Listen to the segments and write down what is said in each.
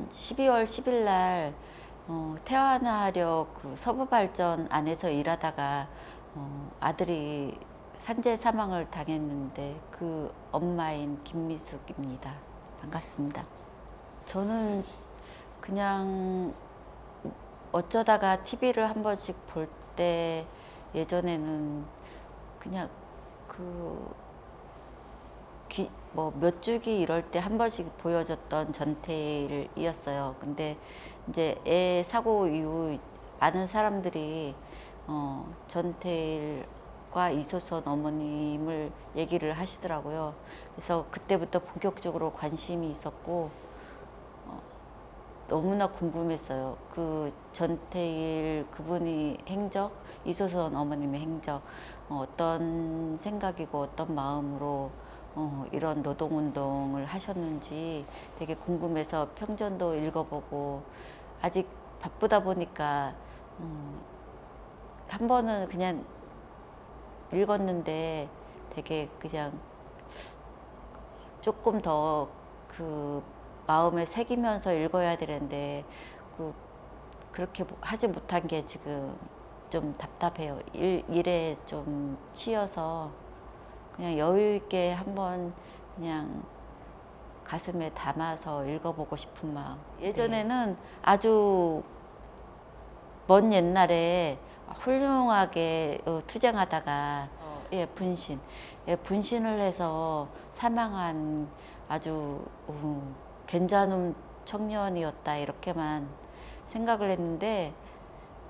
저는 12월 10일 날 태화나력 그 서부발전 안에서 일하다가 아들이 산재 사망을 당했는데 그 엄마인 김미숙입니다. 반갑습니다. 저는 그냥 어쩌다가 TV를 한 번씩 볼 때 예전에는 그냥 그 뭐 몇 주기 이럴 때 한 번씩 보여줬던 전태일이었어요. 근데 이제 애 사고 이후 많은 사람들이 전태일과 이소선 어머님을 얘기를 하시더라고요. 그래서 그때부터 본격적으로 관심이 있었고 너무나 궁금했어요. 그 전태일 그분이 행적, 이소선 어머님의 행적, 어떤 생각이고 어떤 마음으로 이런 노동운동을 하셨는지 되게 궁금해서 평전도 읽어보고, 아직 바쁘다 보니까 한 번은 그냥 읽었는데 되게 그냥 조금 더 그 마음에 새기면서 읽어야 되는데 그렇게 하지 못한 게 지금 좀 답답해요. 일에 좀 치여서 그냥 여유 있게 한번 그냥 가슴에 담아서 읽어보고 싶은 마음. 예전에는 아주 먼 옛날에 훌륭하게 투쟁하다가 분신을 해서 사망한 아주 괜찮은 청년이었다 이렇게만 생각을 했는데,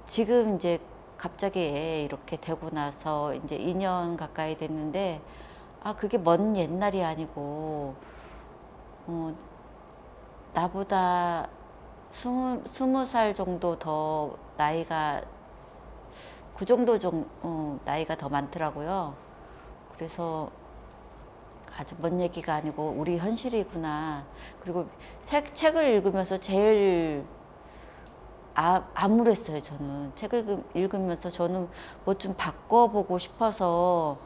지금 이제 갑자기 이렇게 되고 나서 이제 2년 가까이 됐는데 그게 먼 옛날이 아니고 나보다 20살 정도 더 나이가 그 정도 나이가 더 많더라고요. 그래서 아주 먼 얘기가 아니고 우리 현실이구나. 그리고 책을 읽으면서 제일 암울했어요. 저는 책을 읽으면서 저는 뭐 좀 바꿔보고 싶어서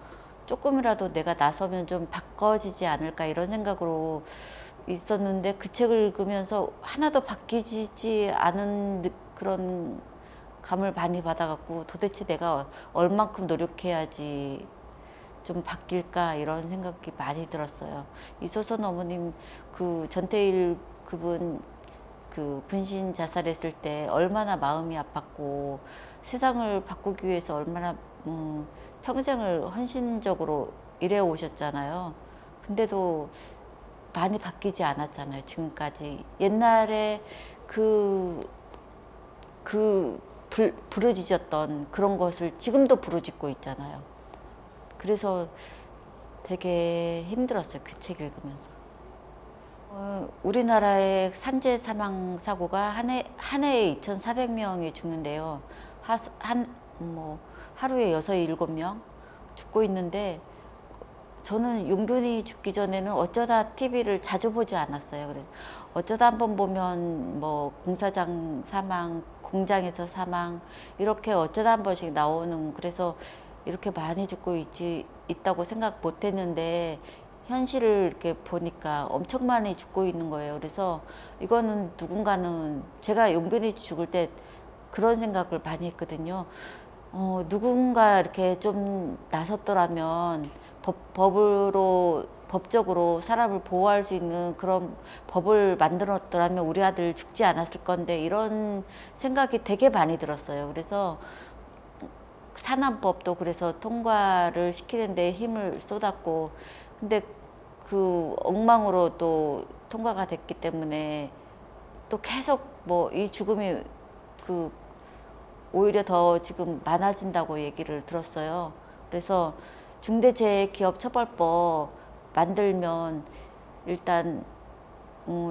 조금이라도 내가 나서면 좀 바꿔지지 않을까 이런 생각으로 있었는데, 그 책을 읽으면서 하나도 바뀌지 않은 그런 감을 많이 받아갖고 도대체 내가 얼만큼 노력해야지 좀 바뀔까 이런 생각이 많이 들었어요. 이소선 어머님 그 전태일 그분 그 분신 자살했을 때 얼마나 마음이 아팠고 세상을 바꾸기 위해서 얼마나 평생을 헌신적으로 일해 오셨잖아요. 근데도 많이 바뀌지 않았잖아요. 지금까지. 옛날에 부르짖었던 그런 것을 지금도 부르짖고 있잖아요. 그래서 되게 힘들었어요. 그 책 읽으면서. 우리나라의 산재 사망 사고가 한 해에 2,400명이 죽는데요. 하루에 6, 7명 죽고 있는데, 저는 용균이 죽기 전에는 어쩌다 TV를 자주 보지 않았어요. 그래서 어쩌다 한번 보면 뭐 공사장 사망, 공장에서 사망 이렇게 어쩌다 한 번씩 나오는, 그래서 이렇게 많이 죽고 있다고 생각 못 했는데 현실을 이렇게 보니까 엄청 많이 죽고 있는 거예요. 그래서 이거는 누군가는, 제가 용균이 죽을 때 그런 생각을 많이 했거든요. 누군가 이렇게 좀 나섰더라면 법적으로 사람을 보호할 수 있는 그런 법을 만들었더라면 우리 아들 죽지 않았을 건데, 이런 생각이 되게 많이 들었어요. 그래서 산안법도 그래서 통과를 시키는데 힘을 쏟았고, 근데 그 엉망으로 또 통과가 됐기 때문에 또 계속 뭐 이 죽음이 오히려 더 지금 많아진다고 얘기를 들었어요. 그래서 중대재해기업처벌법 만들면 일단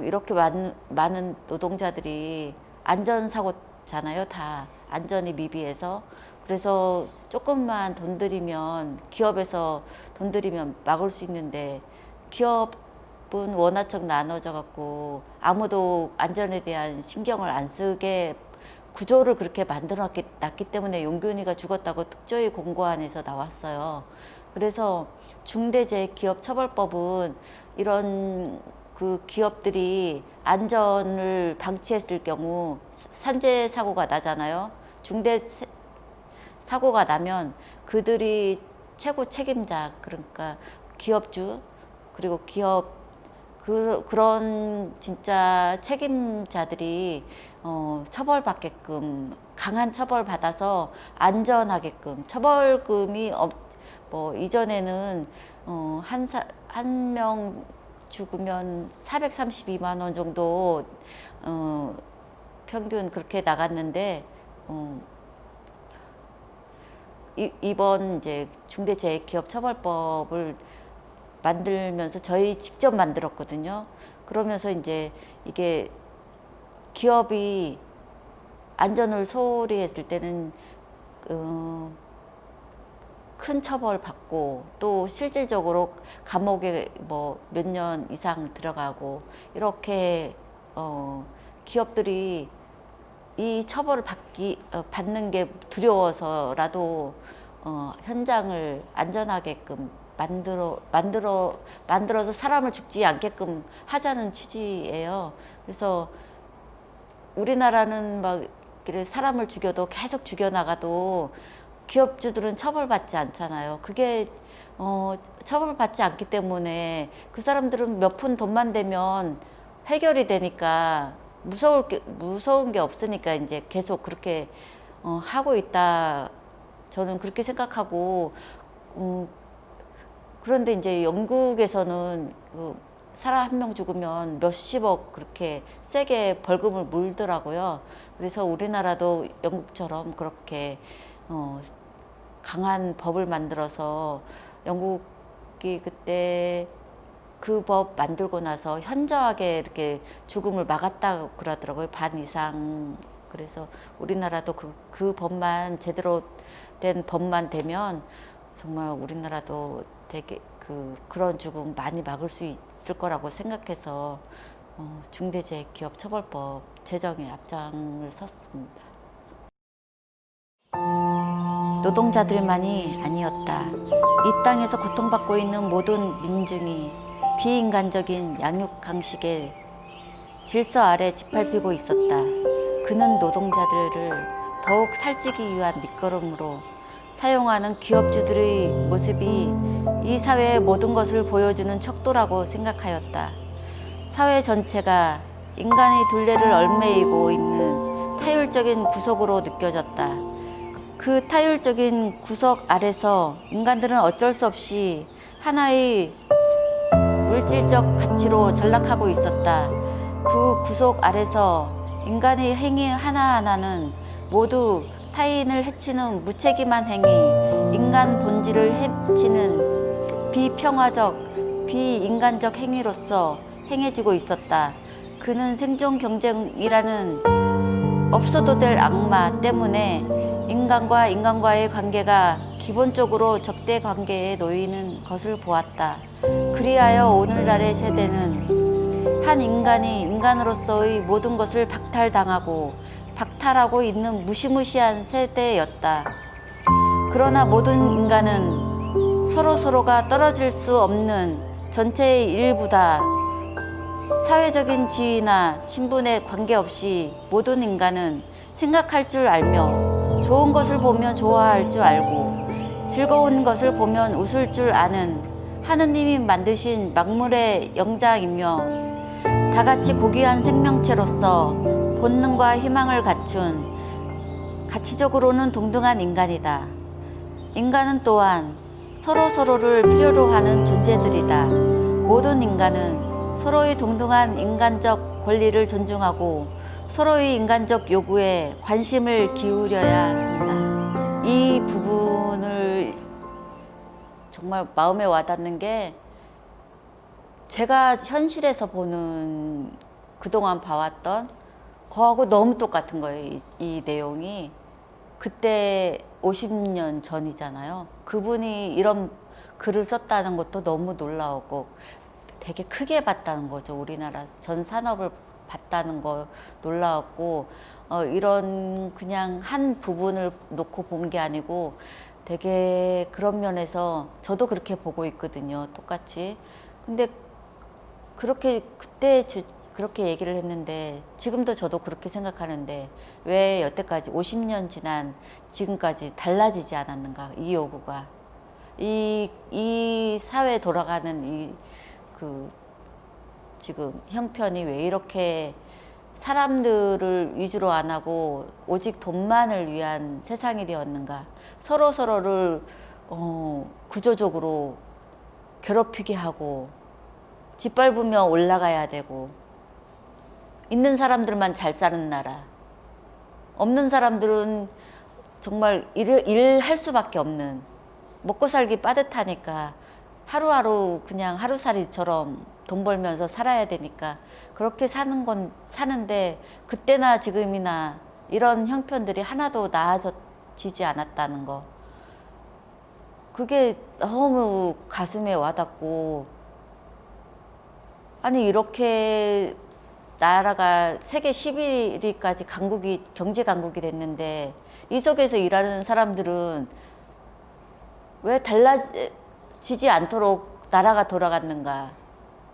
이렇게 많은 노동자들이 안전사고잖아요. 다 안전이 미비해서. 그래서 조금만 돈 들이면, 기업에서 돈 들이면 막을 수 있는데, 기업은 원화적 나눠져 갖고 아무도 안전에 대한 신경을 안 쓰게 구조를 그렇게 만들어 놨기 때문에 용균이가 죽었다고 특조위 공고안에서 나왔어요. 그래서 중대재해기업처벌법은 이런 그 기업들이 안전을 방치했을 경우 산재 사고가 나잖아요. 중대 사고가 나면 그들이 최고 책임자, 그러니까 기업주, 그리고 기업 그런 진짜 책임자들이 처벌받게끔, 강한 처벌 받아서 안전하게끔, 처벌금이 뭐 이전에는 한 명 죽으면 432만 원 정도 평균 그렇게 나갔는데 이번 이제 중대재해기업처벌법을 만들면서 저희 직접 만들었거든요. 그러면서 이제 이게 기업이 안전을 소홀히 했을 때는 큰 처벌 받고 또 실질적으로 감옥에 뭐 몇 년 이상 들어가고 이렇게 기업들이 이 처벌을 받는 게 두려워서라도 현장을 안전하게끔 만들어서 사람을 죽지 않게끔 하자는 취지예요. 그래서 우리나라는 막 사람을 죽여도 계속 죽여나가도 기업주들은 처벌받지 않잖아요. 그게 처벌받지 않기 때문에 그 사람들은 몇 푼 돈만 되면 해결이 되니까 무서운 게 없으니까 이제 계속 그렇게 하고 있다. 저는 그렇게 생각하고 그런데 이제 영국에서는 사람 한 명 죽으면 몇십억 그렇게 세게 벌금을 물더라고요. 그래서 우리나라도 영국처럼 그렇게 강한 법을 만들어서 영국이 그때 그 법 만들고 나서 현저하게 이렇게 죽음을 막았다고 그러더라고요. 반 이상. 그래서 우리나라도 그 법만 제대로 된 법만 되면 정말 우리나라도 되게 그런 죽음 많이 막을 수 있을 거라고 생각해서 중대재해기업처벌법 제정에 앞장을 섰습니다. 노동자들만이 아니었다. 이 땅에서 고통받고 있는 모든 민중이 비인간적인 양육 강식의 질서 아래 짓밟히고 있었다. 그는 노동자들을 더욱 살찌기 위한 밑거름으로 사용하는 기업주들의 모습이 이 사회의 모든 것을 보여주는 척도라고 생각하였다. 사회 전체가 인간의 둘레를 얽매이고 있는 타율적인 구석으로 느껴졌다. 그 타율적인 구석 아래서 인간들은 어쩔 수 없이 하나의 물질적 가치로 전락하고 있었다. 그 구석 아래서 인간의 행위 하나하나는 모두 타인을 해치는 무책임한 행위, 인간 본질을 해치는 비평화적, 비인간적 행위로서 행해지고 있었다. 그는 생존 경쟁이라는 없어도 될 악마 때문에 인간과 인간과의 관계가 기본적으로 적대 관계에 놓이는 것을 보았다. 그리하여 오늘날의 세대는 한 인간이 인간으로서의 모든 것을 박탈당하고 박탈하고 있는 무시무시한 세대였다. 그러나 모든 인간은 서로가 떨어질 수 없는 전체의 일부다. 사회적인 지위나 신분에 관계없이 모든 인간은 생각할 줄 알며 좋은 것을 보면 좋아할 줄 알고 즐거운 것을 보면 웃을 줄 아는 하느님이 만드신 만물의 영장이며 다같이 고귀한 생명체로서 본능과 희망을 갖춘 가치적으로는 동등한 인간이다. 인간은 또한 서로를 필요로 하는 존재들이다. 모든 인간은 서로의 동등한 인간적 권리를 존중하고 서로의 인간적 요구에 관심을 기울여야 한다. 이 부분을 정말 마음에 와닿는 게 제가 현실에서 보는 그동안 봐왔던 거하고 너무 똑같은 거예요. 이 내용이. 그때 50년 전이잖아요. 그분이 이런 글을 썼다는 것도 너무 놀라웠고 되게 크게 봤다는 거죠. 우리나라 전 산업을 봤다는 거 놀라웠고 이런 그냥 한 부분을 놓고 본 게 아니고 되게 그런 면에서 저도 그렇게 보고 있거든요. 똑같이. 근데 그렇게 그때 그렇게 얘기를 했는데 지금도 저도 그렇게 생각하는데 왜 여태까지 50년 지난 지금까지 달라지지 않았는가 이 요구가 이 사회 돌아가는 그 지금 형편이 왜 이렇게 사람들을 위주로 안 하고 오직 돈만을 위한 세상이 되었는가 서로 서로를 구조적으로 괴롭히게 하고 짓밟으며 올라가야 되고 있는 사람들만 잘 사는 나라 없는 사람들은 정말 일할 수밖에 없는 먹고 살기 빠듯하니까 하루하루 그냥 하루살이처럼 돈 벌면서 살아야 되니까 그렇게 사는 건 사는데 그때나 지금이나 이런 형편들이 하나도 나아지지 않았다는 거 그게 너무 가슴에 와닿고 아니 이렇게 나라가 세계 11위까지 경제 강국이 됐는데 이 속에서 일하는 사람들은 왜 달라지지 않도록 나라가 돌아갔는가?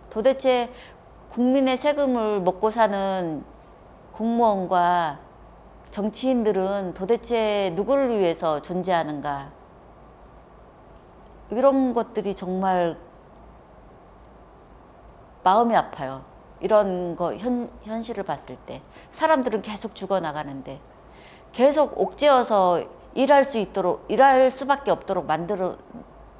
도대체 국민의 세금을 먹고 사는 공무원과 정치인들은 도대체 누구를 위해서 존재하는가? 이런 것들이 정말 마음이 아파요. 이런 거 현실을 봤을 때 사람들은 계속 죽어나가는데 계속 옥죄어서 일할 수밖에 없도록 만들어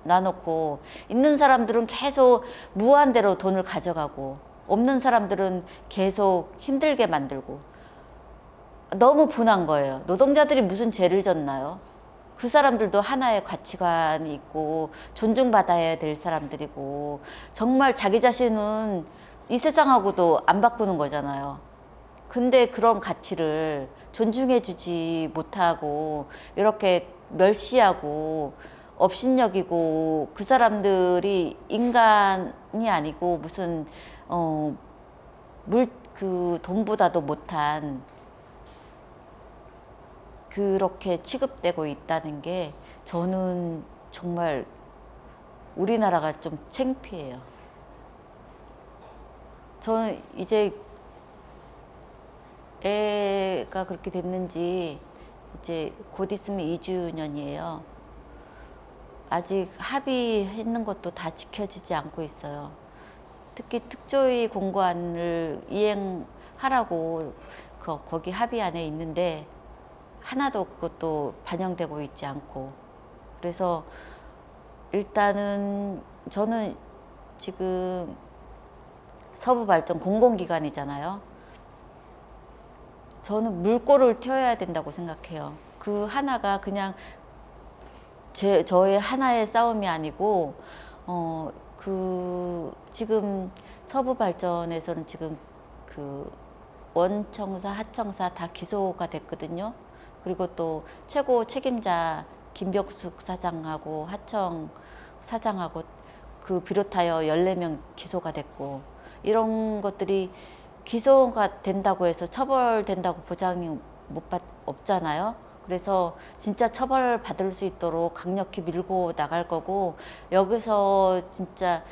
놔놓고 있는 사람들은 계속 무한대로 돈을 가져가고 없는 사람들은 계속 힘들게 만들고 너무 분한 거예요. 노동자들이 무슨 죄를 졌나요? 그 사람들도 하나의 가치관이 있고 존중받아야 될 사람들이고 정말 자기 자신은 이 세상하고도 안 바꾸는 거잖아요. 근데 그런 가치를 존중해주지 못하고 이렇게 멸시하고 업신여기고 그 사람들이 인간이 아니고 무슨 그 돈보다도 못한 그렇게 취급되고 있다는 게 저는 정말 우리나라가 좀 창피해요. 저는 이제 애가 그렇게 됐는지 이제 곧 있으면 2주년이에요. 아직 합의했는 것도 다 지켜지지 않고 있어요. 특히 특조위 공고안을 이행하라고 거기 합의안에 있는데 하나도 그것도 반영되고 있지 않고 그래서 일단은 저는 지금 서부발전 공공기관이잖아요. 저는 물꼬를 튀어야 된다고 생각해요. 그 하나가 그냥 저의 하나의 싸움이 아니고 지금 서부발전에서는 지금 그 원청사, 하청사 다 기소가 됐거든요. 그리고 또 최고 책임자 김벽숙 사장하고 하청 사장하고 그 비롯하여 14명 기소가 됐고 이런 것들이 기소가 된다고 해서 처벌된다고 보장이 없잖아요. 그래서 진짜 처벌 받을 수 있도록 강력히 밀고 나갈 거고 여기서 진짜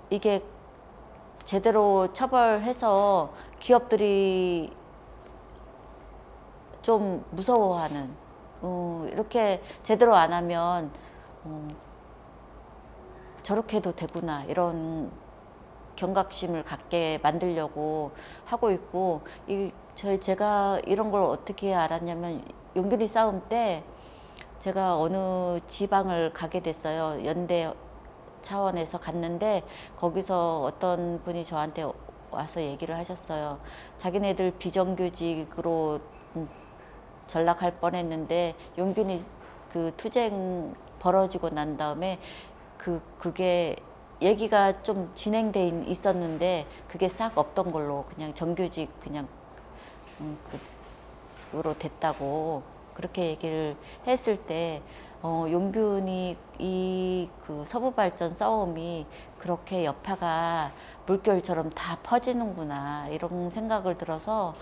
이게 제대로 처벌해서 기업들이 좀 무서워하는 이렇게 제대로 안 하면 저렇게 해도 되구나 이런 경각심을 갖게 만들려고 하고 있고 제가 이런 걸 어떻게 알았냐면 용균이 싸움 때 제가 어느 지방을 가게 됐어요. 연대 차원에서 갔는데 거기서 어떤 분이 저한테 와서 얘기를 하셨어요. 자기네들 비정규직으로 전락할 뻔했는데 용균이 그 투쟁 벌어지고 난 다음에 그게 얘기가 좀 진행돼 있었는데 그게 싹 없던 걸로 그냥 정규직 그냥 그로 됐다고 그렇게 얘기를 했을 때 용균이 그 서부발전 싸움이 그렇게 여파가 물결처럼 다 퍼지는구나 이런 생각을 들어서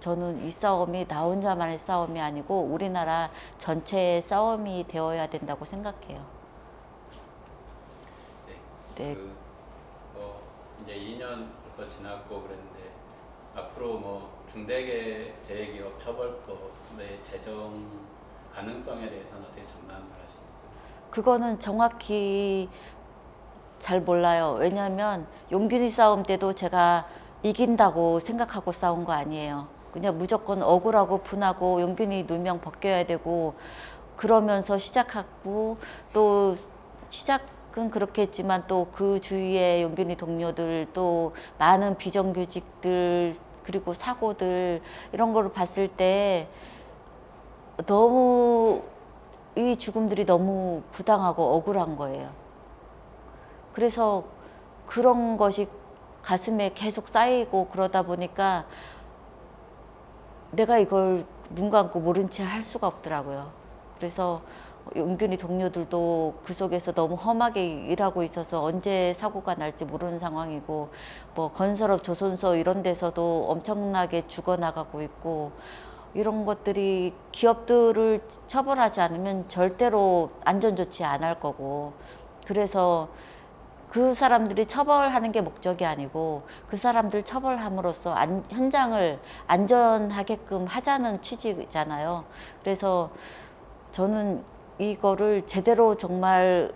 저는 이 싸움이 나 혼자만의 싸움이 아니고 우리나라 전체의 싸움이 되어야 된다고 생각해요. 네. 이제 2년 벌써 지났고 그랬는데 앞으로 뭐 중대계 제기업 처벌법의 제정 가능성에 대해서는 어떻게 전망을 하시는지? 그거는 정확히 잘 몰라요. 왜냐하면 용균이 싸움 때도 제가 이긴다고 생각하고 싸운 거 아니에요. 그냥 무조건 억울하고 분하고 용균이 누명 벗겨야 되고 그러면서 시작하고 또 시작은 그렇게 했지만 또 그 주위에 용균이 동료들 또 많은 비정규직들 그리고 사고들 이런 거를 봤을 때 너무 이 죽음들이 너무 부당하고 억울한 거예요. 그래서 그런 것이 가슴에 계속 쌓이고 그러다 보니까 내가 이걸 눈 감고 모른 채 할 수가 없더라고요. 그래서 용균이 동료들도 그 속에서 너무 험하게 일하고 있어서 언제 사고가 날지 모르는 상황이고 뭐 건설업 조선소 이런 데서도 엄청나게 죽어나가고 있고 이런 것들이 기업들을 처벌하지 않으면 절대로 안전 조치 안 할 거고 그래서 그 사람들이 처벌하는 게 목적이 아니고 그 사람들 처벌함으로써 현장을 안전하게끔 하자는 취지잖아요. 그래서 저는 이거를 제대로 정말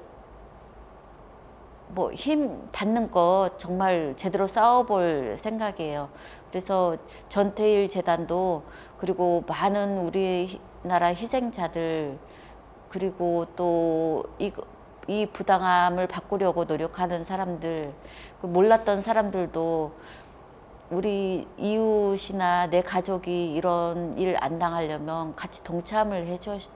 뭐 힘 닿는 거 정말 제대로 싸워볼 생각이에요. 그래서 전태일 재단도 그리고 많은 우리나라 희생자들 그리고 또 이 부당함을 바꾸려고 노력하는 사람들 몰랐던 사람들도 우리 이웃이나 내 가족이 이런 일 안 당하려면 같이 동참을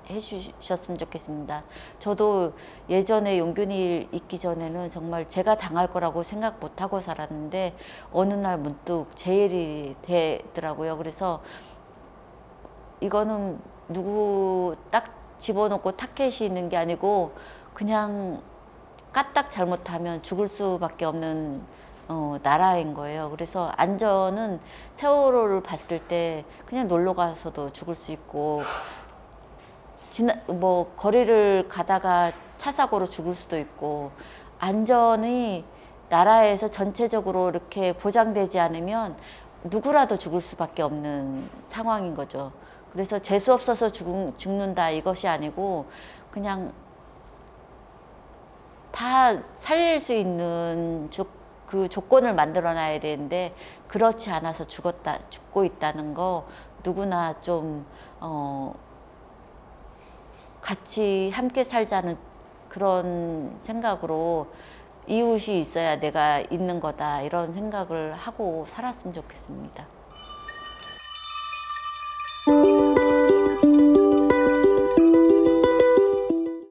해주셨으면 좋겠습니다. 저도 예전에 용균이 일 있기 전에는 정말 제가 당할 거라고 생각 못하고 살았는데 어느 날 문득 제 일이 되더라고요. 그래서 이거는 누구 딱 집어넣고 타켓이 있는 게 아니고 그냥 까딱 잘못하면 죽을 수밖에 없는 나라인 거예요. 그래서 안전은 세월호를 봤을 때 그냥 놀러 가서도 죽을 수 있고 뭐 거리를 가다가 차 사고로 죽을 수도 있고 안전이 나라에서 전체적으로 이렇게 보장되지 않으면 누구라도 죽을 수밖에 없는 상황인 거죠. 그래서 재수 없어서 죽는다 이것이 아니고 그냥 다 살릴 수 있는 그 조건을 만들어 놔야 되는데 그렇지 않아서 죽고 있다는 거 누구나 좀 같이 함께 살자는 그런 생각으로 이웃이 있어야 내가 있는 거다 이런 생각을 하고 살았으면 좋겠습니다.